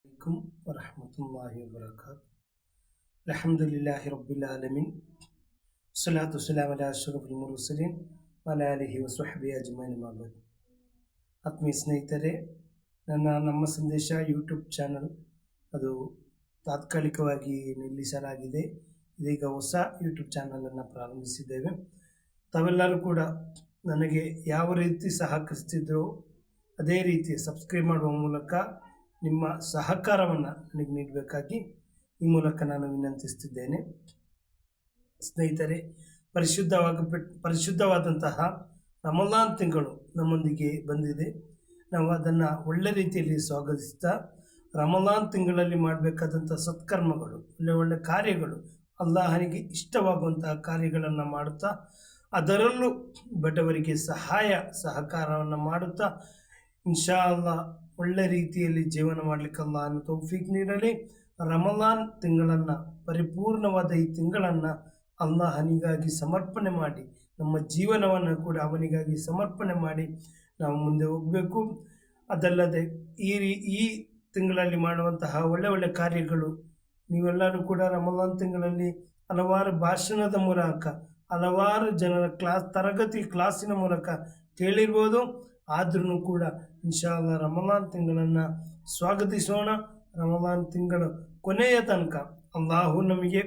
अलैकुम वरहमतुल्लाहि वबरकातुहू। अल्हम्दुलिल्लाहि रब्बिल आलमीन वस्सलातु वस्ಸಲಾಮು ಅಲಾ ಅಶ್ರಫಿಲ್ ಮುರ್ಸಲೀನ್ ವಅಲಾ ಆಲಿಹಿ ವಸ್ವಹ್ಬಿಹಿ ಅಜ್ಮഈನ್ ಅಮ್ಮಾ ಬಅದ್. ಆತ್ಮೀಯ ಸ್ನೇಹಿತರೆ, ನಮ್ಮ ಸಂದೇಶ ಯೂಟ್ಯೂಬ್ ಚಾನಲ್ ಅದು ತಾತ್ಕಾಲಿಕವಾಗಿ ನಿಲ್ಲಿಸಲಾಗಿದೆ. ಇದೀಗ ಹೊಸ ಯೂಟ್ಯೂಬ್ ಚಾನಲನ್ನು ಪ್ರಾರಂಭಿಸಿದ್ದೇವೆ. ತಾವೆಲ್ಲರೂ ಕೂಡ ನನಗೆ ಯಾವ ರೀತಿ ಸಹಕರಿಸ್ತಿದ್ರೋ ಅದೇ ರೀತಿ ಸಬ್ಸ್ಕ್ರೈಬ್ ಮಾಡುವ ಮೂಲಕ ನಿಮ್ಮ ಸಹಕಾರವನ್ನು ನನಗೆ ನೀಡಬೇಕಾಗಿ ಈ ಮೂಲಕ ನಾನು ವಿನಂತಿಸುತ್ತಿದ್ದೇನೆ. ಸ್ನೇಹಿತರೆ, ಪರಿಶುದ್ಧವಾದಂತಹ ರಮಲಾನ್ ತಿಂಗಳು ನಮ್ಮೊಂದಿಗೆ ಬಂದಿದೆ. ನಾವು ಅದನ್ನು ಒಳ್ಳೆ ರೀತಿಯಲ್ಲಿ ಸ್ವಾಗತಿಸ್ತಾ ರಮಲಾನ್ ತಿಂಗಳಲ್ಲಿ ಮಾಡಬೇಕಾದಂಥ ಸತ್ಕರ್ಮಗಳು, ಒಳ್ಳೆ ಕಾರ್ಯಗಳು, ಅಲ್ಲಾಹನಿಗೆ ಇಷ್ಟವಾಗುವಂತಹ ಕಾರ್ಯಗಳನ್ನು ಮಾಡುತ್ತಾ ಅದರಲ್ಲೂ ಬಡವರಿಗೆ ಸಹಕಾರವನ್ನು ಮಾಡುತ್ತಾ ಇನ್ಶಾ ಅಲ್ಲಾ ಒಳ್ಳೆ ರೀತಿಯಲ್ಲಿ ಜೀವನ ಮಾಡಲಿಕ್ಕೆ ಅಲ್ಲಾಹನು ತೌಫೀಕ್ ನೀಡಲಿ. ರಮಲಾನ್ ತಿಂಗಳನ್ನು, ಪರಿಪೂರ್ಣವಾದ ಈ ತಿಂಗಳನ್ನು ಅಲ್ಲಾಹನಿಗಾಗಿ ಸಮರ್ಪಣೆ ಮಾಡಿ, ನಮ್ಮ ಜೀವನವನ್ನು ಕೂಡ ಅವನಿಗಾಗಿ ಸಮರ್ಪಣೆ ಮಾಡಿ ನಾವು ಮುಂದೆ ಹೋಗಬೇಕು. ಅದಲ್ಲದೆ ಈ ತಿಂಗಳಲ್ಲಿ ಮಾಡುವಂತಹ ಒಳ್ಳೆ ಕಾರ್ಯಗಳು, ನೀವೆಲ್ಲರೂ ಕೂಡ ರಮಲಾನ್ ತಿಂಗಳಲ್ಲಿ ಹಲವಾರು ಭಾಷಣದ ಮೂಲಕ, ಹಲವಾರು ಜನರ ಕ್ಲಾಸಿನ ಮೂಲಕ ಕೇಳಿರ್ಬೋದು. ಆದ್ರೂ ಕೂಡ ಇನ್ಶಾ ಅಲ್ಲಾ ರಮಲಾನ್ ತಿಂಗಳನ್ನು ಸ್ವಾಗತಿಸೋಣ. ರಮಲಾನ್ ತಿಂಗಳು ಕೊನೆಯ ತನಕ ಅಲ್ಲಾಹು ನಮಗೆ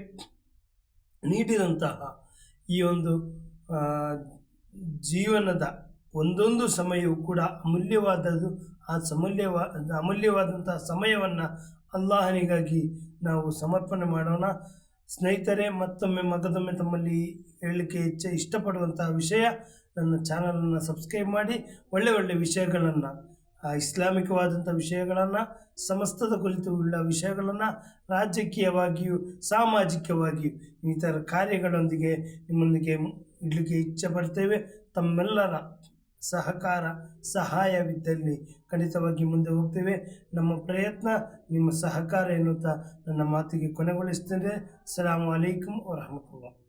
ನೀಡಿದಂತಹ ಈ ಒಂದು ಜೀವನದ ಒಂದೊಂದು ಸಮಯವು ಕೂಡ ಅಮೂಲ್ಯವಾದದ್ದು. ಅಮೂಲ್ಯವಾದಂತಹ ಸಮಯವನ್ನು ಅಲ್ಲಾಹನಿಗಾಗಿ ನಾವು ಸಮರ್ಪಣೆ ಮಾಡೋಣ. ಸ್ನೇಹಿತರೆ, ಮತ್ತೊಮ್ಮೆ ತಮ್ಮಲ್ಲಿ ಹೇಳಲಿಕ್ಕೆ ಇಷ್ಟಪಡುವಂತಹ ವಿಷಯ, ನನ್ನ ಚಾನಲನ್ನು ಸಬ್ಸ್ಕ್ರೈಬ್ ಮಾಡಿ ಒಳ್ಳೆ ವಿಷಯಗಳನ್ನು, ಇಸ್ಲಾಮಿಕವಾದಂಥ ವಿಷಯಗಳನ್ನು, ಸಮಸ್ತದ ಕುರಿತು ಉಳ್ಳ ವಿಷಯಗಳನ್ನು, ರಾಜಕೀಯವಾಗಿಯೂ ಸಾಮಾಜಿಕವಾಗಿಯೂ ಈ ಥರ ಕಾರ್ಯಗಳೊಂದಿಗೆ ನಿಮ್ಮೊಂದಿಗೆ ಇಡಲಿಕ್ಕೆ ಇಚ್ಛೆಪಡ್ತೇವೆ. ತಮ್ಮೆಲ್ಲರ ಸಹಾಯವಿದ್ದಲ್ಲಿ ಖಂಡಿತವಾಗಿ ಮುಂದೆ ಹೋಗ್ತೇವೆ. ನಮ್ಮ ಪ್ರಯತ್ನ ನಿಮ್ಮ ಸಹಕಾರ ಎನ್ನುತ್ತಾ ನನ್ನ ಮಾತಿಗೆ ಕೊನೆಗೊಳಿಸ್ತೇನೆ. ಅಸ್ಸಲಾಮು ಅಲೈಕುಂ ವರಹಮತುಲ್ಲಾಹ್.